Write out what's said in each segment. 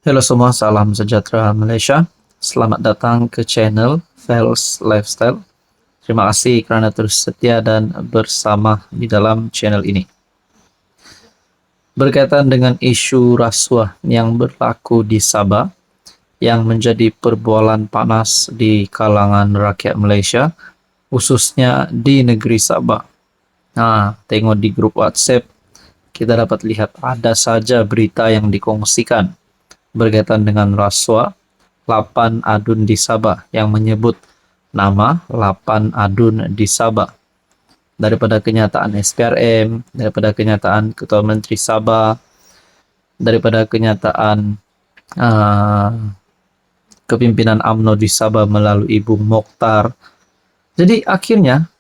Halo semua, salam sejahtera Malaysia. Selamat datang ke channel Fels Lifestyle. Terima kasih kerana terus setia dan bersama di dalam channel ini. Berkaitan dengan isu rasuah yang berlaku di Sabah, yang menjadi perbualan panas di kalangan rakyat Malaysia, khususnya di negeri Sabah. Tengok di grup WhatsApp, kita dapat lihat ada saja berita yang dikongsikan berkaitan dengan rasuah 8 adun di Sabah yang menyebut nama 8 adun di Sabah. Daripada kenyataan SPRM, daripada kenyataan Ketua Menteri Sabah, daripada kenyataan kepimpinan UMNO di Sabah melalui Bung Mokhtar. Jadi akhirnya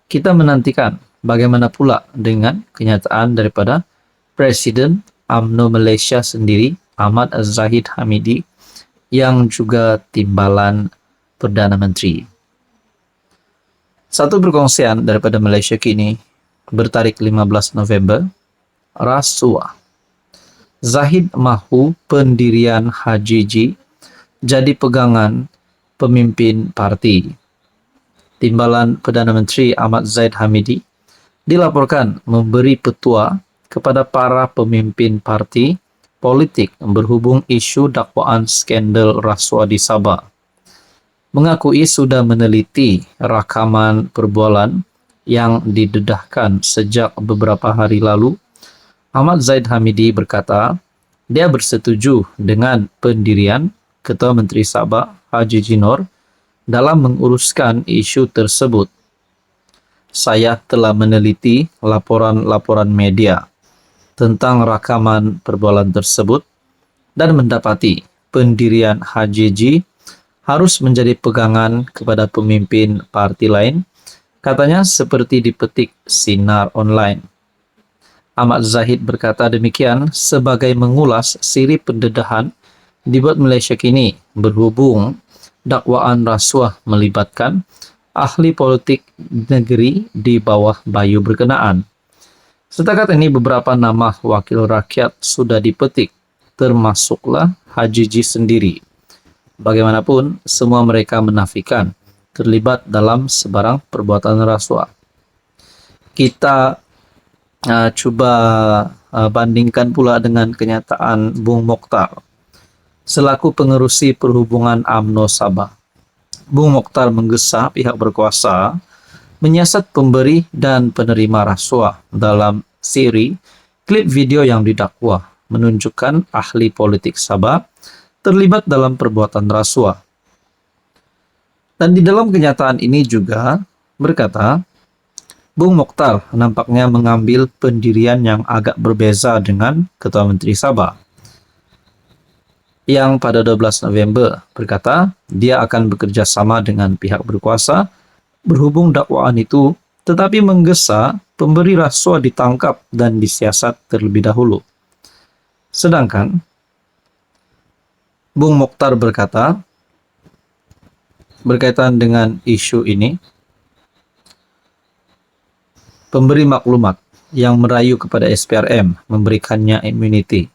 kita menantikan bagaimana pula dengan kenyataan daripada Presiden UMNO Malaysia sendiri, Ahmad Zahid Hamidi, yang juga timbalan Perdana Menteri. Satu perkongsian daripada Malaysia Kini bertarikh 15 November, rasuah. Zahid mahu pendirian HJJ jadi pegangan pemimpin parti. Timbalan Perdana Menteri Ahmad Zahid Hamidi dilaporkan memberi petua kepada para pemimpin parti politik berhubung isu dakwaan skandal rasuah di Sabah. Mengakui sudah meneliti rakaman perbualan yang didedahkan sejak beberapa hari lalu, Ahmad Zahid Hamidi berkata dia bersetuju dengan pendirian Ketua Menteri Sabah Haji Jinor dalam menguruskan isu tersebut. Saya telah meneliti laporan-laporan media tentang rakaman perbualan tersebut dan mendapati pendirian HJJ harus menjadi pegangan kepada pemimpin parti lain, katanya seperti dipetik Sinar Online. Ahmad Zahid berkata demikian sebagai mengulas siri pendedahan dibuat Malaysia Kini berhubung dakwaan rasuah melibatkan ahli politik negeri di bawah bayu berkenaan. Setakat ini beberapa nama wakil rakyat sudah dipetik, termasuklah HJJ sendiri. Bagaimanapun, semua mereka menafikan terlibat dalam sebarang perbuatan rasuah. Kita cuba bandingkan pula dengan kenyataan Bung Mokhtar selaku pengerusi perhubungan UMNO Sabah. Bung Mokhtar menggesa pihak berkuasa menyiasat pemberi dan penerima rasuah dalam siri klip video yang didakwa menunjukkan ahli politik Sabah terlibat dalam perbuatan rasuah. Dan di dalam kenyataan ini juga berkata, Bung Mokhtar nampaknya mengambil pendirian yang agak berbeza dengan Ketua Menteri Sabah, yang pada 12 November berkata dia akan bekerja sama dengan pihak berkuasa berhubung dakwaan itu, tetapi menggesa pemberi rasuah ditangkap dan disiasat terlebih dahulu. Sedangkan Bung Mokhtar berkata berkaitan dengan isu ini, pemberi maklumat yang merayu kepada SPRM memberikannya immunity.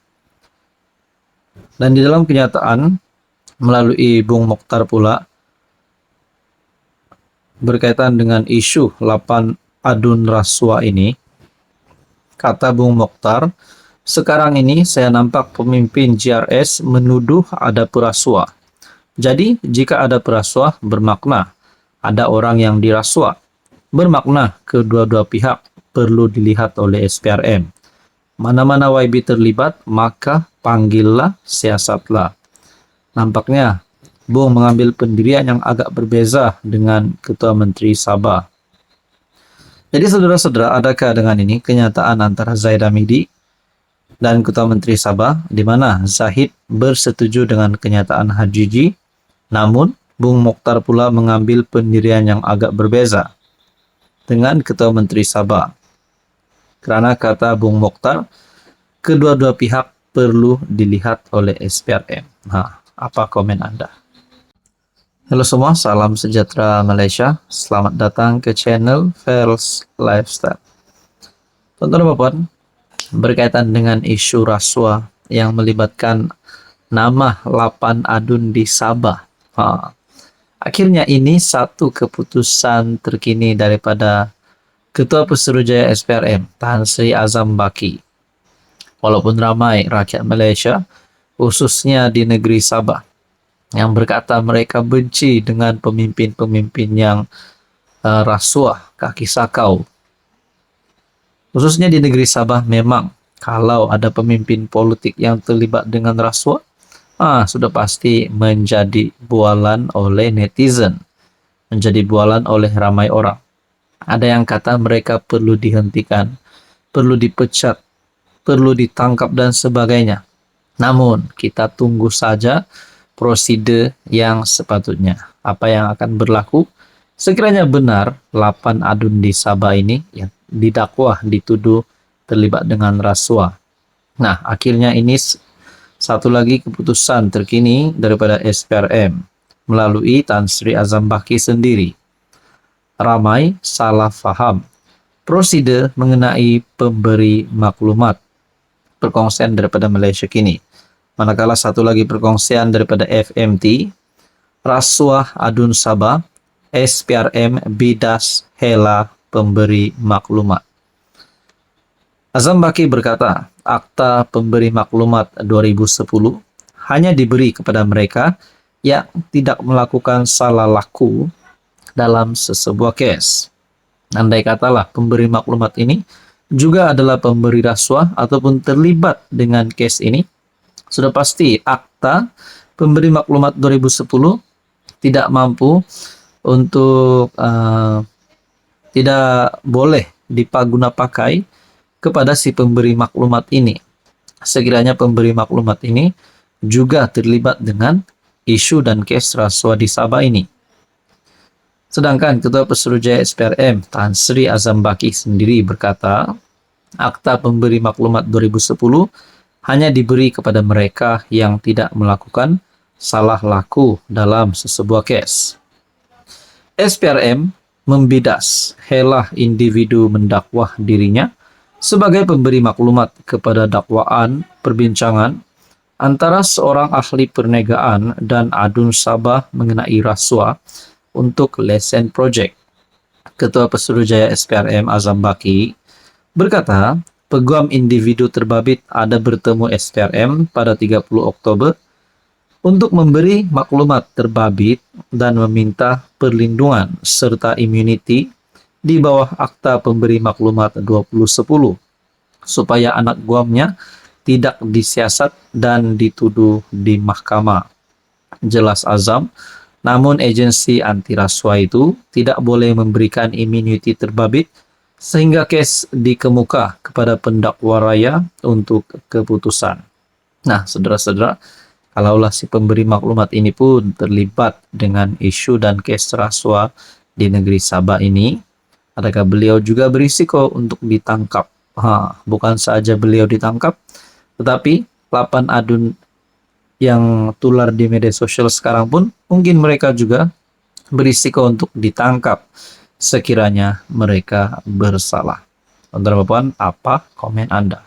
Dan di dalam kenyataan melalui Bung Mokhtar pula berkaitan dengan isu 8 adun rasuah ini, kata Bung Mokhtar, sekarang ini saya nampak pemimpin JRS menuduh ada perasuah. Jadi jika ada perasuah bermakna ada orang yang dirasuah. Bermakna kedua-dua pihak perlu dilihat oleh SPRM. Mana-mana YB terlibat maka panggillah, siasatlah. Nampaknya Bung mengambil pendirian yang agak berbeza dengan Ketua Menteri Sabah. Jadi saudara-saudara, adakah dengan ini kenyataan antara Zahid Hamidi dan Ketua Menteri Sabah, di mana Zahid bersetuju dengan kenyataan HJJ, namun Bung Mokhtar pula mengambil pendirian yang agak berbeza dengan Ketua Menteri Sabah. Karena kata Bung Mokhtar, kedua-dua pihak perlu dilihat oleh SPRM. Apa komen Anda? Halo semua, salam sejahtera Malaysia. Selamat datang ke channel Fels Lifestyle. Tuan-tuan dan puan, berkaitan dengan isu rasuah yang melibatkan nama 8 adun di Sabah. Akhirnya ini satu keputusan terkini daripada Ketua Pesuruhjaya SPRM, Tan Sri Azam Baki. Walaupun ramai rakyat Malaysia, khususnya di negeri Sabah, yang berkata mereka benci dengan pemimpin-pemimpin yang rasuah, kaki sakau. Khususnya di negeri Sabah memang kalau ada pemimpin politik yang terlibat dengan rasuah, sudah pasti menjadi bualan oleh netizen, menjadi bualan oleh ramai orang. Ada yang kata mereka perlu dihentikan, perlu dipecat, perlu ditangkap dan sebagainya. Namun kita tunggu saja prosedur yang sepatutnya. Apa yang akan berlaku? Sekiranya benar 8 adun di Sabah ini yang didakwah dituduh terlibat dengan rasuah. Nah, akhirnya ini satu lagi keputusan terkini daripada SPRM melalui Tan Sri Azam Baki sendiri. Ramai salah faham prosedur mengenai pemberi maklumat perkongsian daripada Malaysia kini. Manakala satu lagi perkongsian daripada FMT, rasuah adun Sabah, SPRM bidas hela pemberi maklumat. Azam Baki berkata, Akta Pemberi Maklumat 2010 hanya diberi kepada mereka yang tidak melakukan salah laku dalam sesebuah kes. Andai katalah pemberi maklumat ini juga adalah pemberi rasuah ataupun terlibat dengan kes ini, sudah pasti Akta Pemberi Maklumat 2010 tidak mampu untuk tidak boleh dipagunapakai kepada si pemberi maklumat ini. Sekiranya pemberi maklumat ini juga terlibat dengan isu dan kes rasuah di Sabah ini. Sedangkan Ketua Pesuruhjaya SPRM Tan Sri Azam Baki sendiri berkata, Akta Pemberi Maklumat 2010 hanya diberi kepada mereka yang tidak melakukan salah laku dalam sesebuah kes. SPRM membidas helah individu mendakwah dirinya sebagai pemberi maklumat kepada dakwaan perbincangan antara seorang ahli perniagaan dan adun Sabah mengenai rasuah untuk lesen projek. Ketua Pesuruhjaya SPRM Azam Baki berkata, peguam individu terbabit ada bertemu SPRM pada 30 Oktober untuk memberi maklumat terbabit dan meminta perlindungan serta immunity di bawah Akta Pemberi Maklumat 2010 supaya anak guamnya tidak disiasat dan dituduh di mahkamah. Jelas Azam, namun agensi anti rasuah itu tidak boleh memberikan immunity terbabit sehingga kes dikemuka kepada pendakwa raya untuk keputusan. Nah, saudara-saudara, kalaulah si pemberi maklumat ini pun terlibat dengan isu dan kes rasuah di negeri Sabah ini, adakah beliau juga berisiko untuk ditangkap? Bukan saja beliau ditangkap, tetapi 8 adun yang tular di media sosial sekarang pun mungkin mereka juga berisiko untuk ditangkap sekiranya mereka bersalah. Saudara Bapak, apa komen Anda?